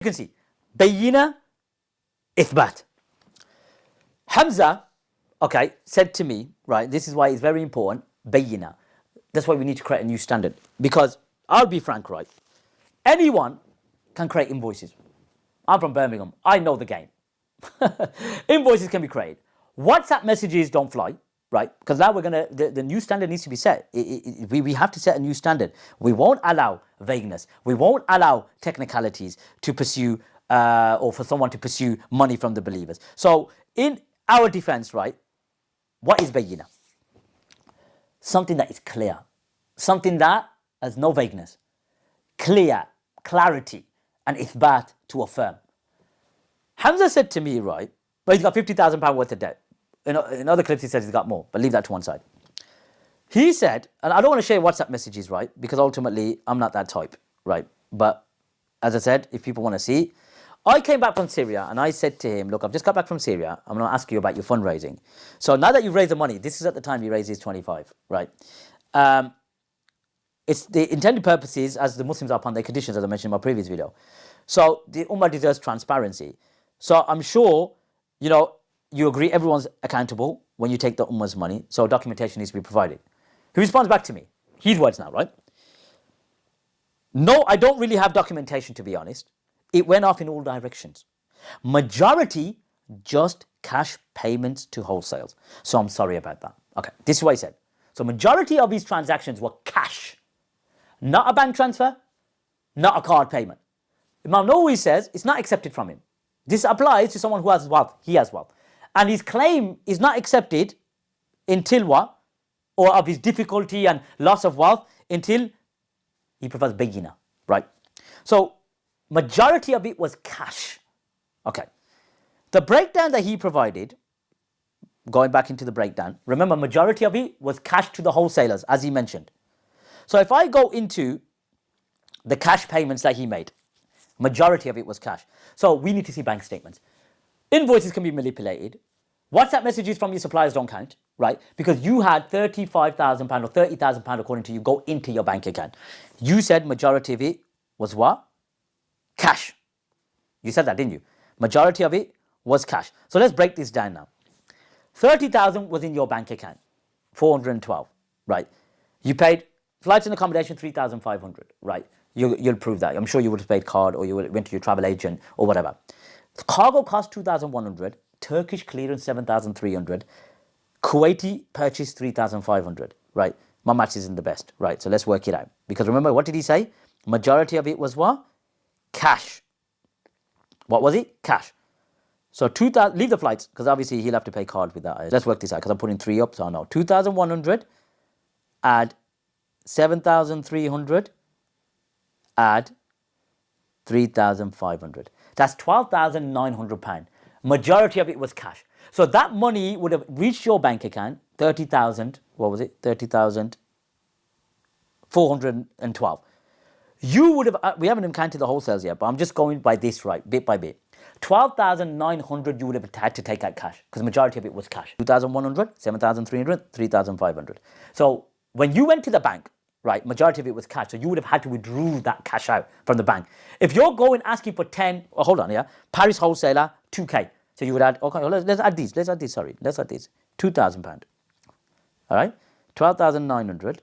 You can see, Bayyina, Ithbat. Hamza, okay, said to me, right, this is why it's very important, Bayyina. That's why we need to create a new standard. Because I'll be frank, right, anyone can create invoices. I'm from Birmingham, I know the game. Invoices can be created. WhatsApp messages don't fly, right? Because now we're gonna, the new standard needs to be set. We have to set a new standard. We won't allow vagueness. We won't allow technicalities to pursue, or for someone to pursue money from the believers. So in our defense, right, what is bayyina? Something that is clear. Something that has no vagueness. Clear, clarity, and ithbat, to affirm. Hamza said to me, right, but he's got £50,000 worth of debt. In other clips, he says he's got more, but leave that to one side. He said, and I don't want to share WhatsApp messages, right, because ultimately I'm not that type, right? But as I said, if people want to see, I came back from Syria and I said to him, look, I've just got back from Syria. I'm going to ask you about your fundraising. So now that you've raised the money, this is at the time you raised his 25, right? It's the intended purposes, as the Muslims are upon their conditions, as I mentioned in my previous video. So the Ummah deserves transparency. So I'm sure, you know, you agree everyone's accountable when you take the Ummah's money. So documentation needs to be provided. He responds back to me. His words now, right? No, I don't really have documentation, to be honest. It went off in all directions. Majority just cash payments to wholesales. So I'm sorry about that. Okay, this is what he said. So majority of these transactions were cash. Not a bank transfer, not a card payment. Imam Nawawi says it's not accepted from him. This applies to someone who has wealth. He has wealth. And his claim is not accepted until what? Or of his difficulty and loss of wealth until he provides bayyina, right? So majority of it was cash. Okay. The breakdown that he provided, going back into the breakdown, remember majority of it was cash to the wholesalers, as he mentioned. So if I go into the cash payments that he made, majority of it was cash. So we need to see bank statements. Invoices can be manipulated. WhatsApp messages from your suppliers don't count, right? Because you had £35,000 or £30,000 according to you go into your bank account. You said majority of it was what? Cash. You said that, didn't you? Majority of it was cash. So let's break this down now. 30,000 was in your bank account, 412, right? You paid flights and accommodation 3,500, right? You'll prove that. I'm sure you would have paid card or you went to your travel agent or whatever. The cargo cost 2,100, Turkish clearance 7,300, Kuwaiti purchase 3,500, right? My maths isn't the best, right? So let's work it out. Because remember, what did he say? Majority of it was what? Cash. What was it? Cash. So 2,000, leave the flights, because obviously he'll have to pay card with that. Let's work this out, because I'm putting 3 up, so I know. 2,100, add 7,300, add 3,500. That's £12,900. Majority of it was cash. So that money would have reached your bank account, 30,000, what was it? 30,412. You would have, we haven't counted the wholesales yet, but I'm just going by this, right, bit by bit. 12,900 you would have had to take out cash, because the majority of it was cash. 2,100, 7,300, 3,500. So when you went to the bank, right, majority of it was cash, so you would have had to withdraw that cash out from the bank. If you're going asking for 10, oh, hold on, yeah, Paris wholesaler, 2K. So you would add, okay, let's add these, let's add this, £2,000. All right, 12,900.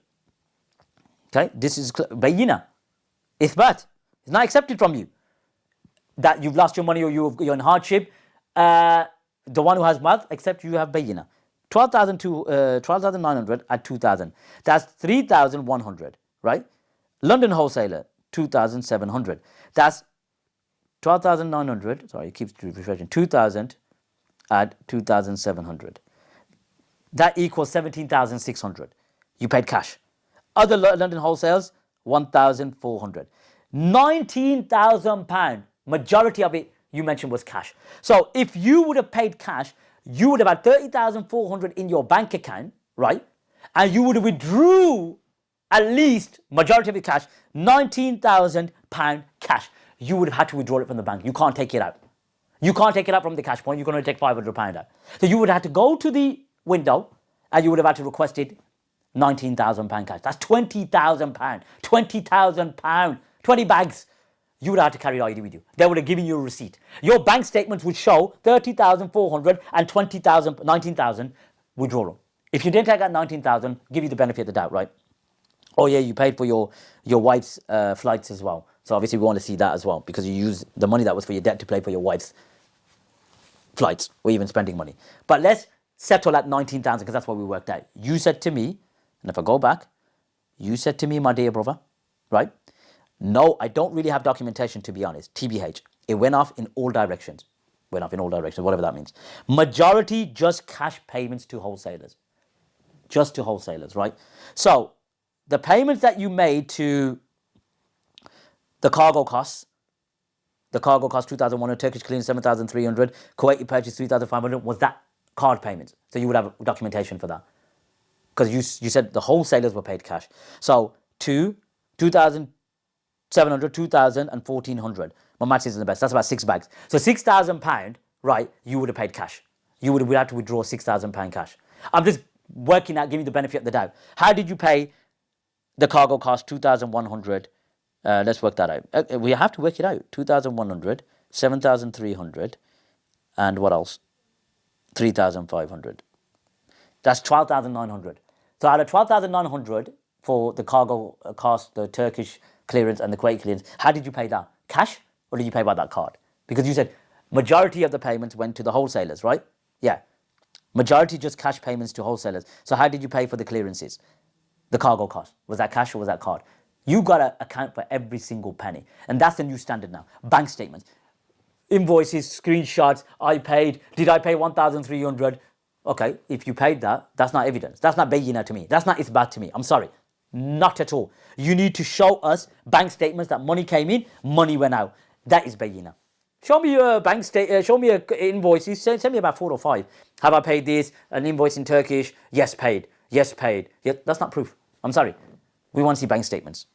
Okay, this is bayyina, ithbat. It's not accepted from you that you've lost your money or you're in hardship. The one who has wealth, except you have bayyina. 12,900 at 2,000. That's 3,100, right? London wholesaler, 2,700. That's 12,900. Sorry, it keeps refreshing. 2,000 at 2,700. That equals 17,600. You paid cash. Other London wholesales, 1,400. £19,000. Majority of it you mentioned was cash. So if you would have paid cash, you would have had 30,400 in your bank account, right? And you would have withdrew at least, majority of it cash, £19,000 cash. You would have had to withdraw it from the bank. You can't take it out. You can't take it out from the cash point. You're going to take £500 out. So you would have had to go to the window and you would have had to request it £19,000 cash. That's £20,000. £20,000. 20 bags. you would have to carry ID with you. They would have given you a receipt. Your bank statements would show 30,400 and 20,000, 19,000 withdrawal. If you didn't take out 19,000, give you the benefit of the doubt, right? Oh yeah, you paid for your wife's flights as well. So obviously we want to see that as well, because you use the money that was for your debt to pay for your wife's flights, or even spending money. But let's settle at 19,000, because that's what we worked out. You said to me, and if I go back, you said to me, my dear brother, right? No, I don't really have documentation, to be honest. TBH. It went off in all directions. Went off in all directions, whatever that means. Majority just cash payments to wholesalers. Just to wholesalers, right? So the payments that you made to the cargo costs, 2,100, Turkish clearance 7,300, Kuwaiti purchase 3,500, was that card payments. So you would have documentation for that. Because you said the wholesalers were paid cash. So 2,700, 2,000 and 1,400. My maths isn't the best. That's about 6 bags. So £6,000, right, you would have paid cash. You would have to withdraw £6,000 cash. I'm just working out, giving you the benefit of the doubt. How did you pay the cargo cost? 2,100. Let's work that out. We have to work it out. 2,100, 7,300, and what else? 3,500. That's 12,900. So out of 12,900 for the cargo cost, the Turkish clearance and the Kuwait clearance, how did you pay that? Cash, or did you pay by that card? Because you said majority of the payments went to the wholesalers, right? Yeah. Majority just cash payments to wholesalers. So how did you pay for the clearances? The cargo cost. Was that cash or was that card? You got to account for every single penny. And that's the new standard now. Bank statements, invoices, screenshots, I paid. Did I pay 1,300? Okay, if you paid that, that's not evidence. That's not bayyina to me. That's not isbat to me. I'm sorry. Not at all. You need to show us bank statements that money came in, money went out. That is bayyina. Show me a bank statement, show me a invoices, send me about 4 or 5. Have I paid this? An invoice in Turkish? Yes, paid. Yes, paid. Yeah, that's not proof. I'm sorry. We want to see bank statements.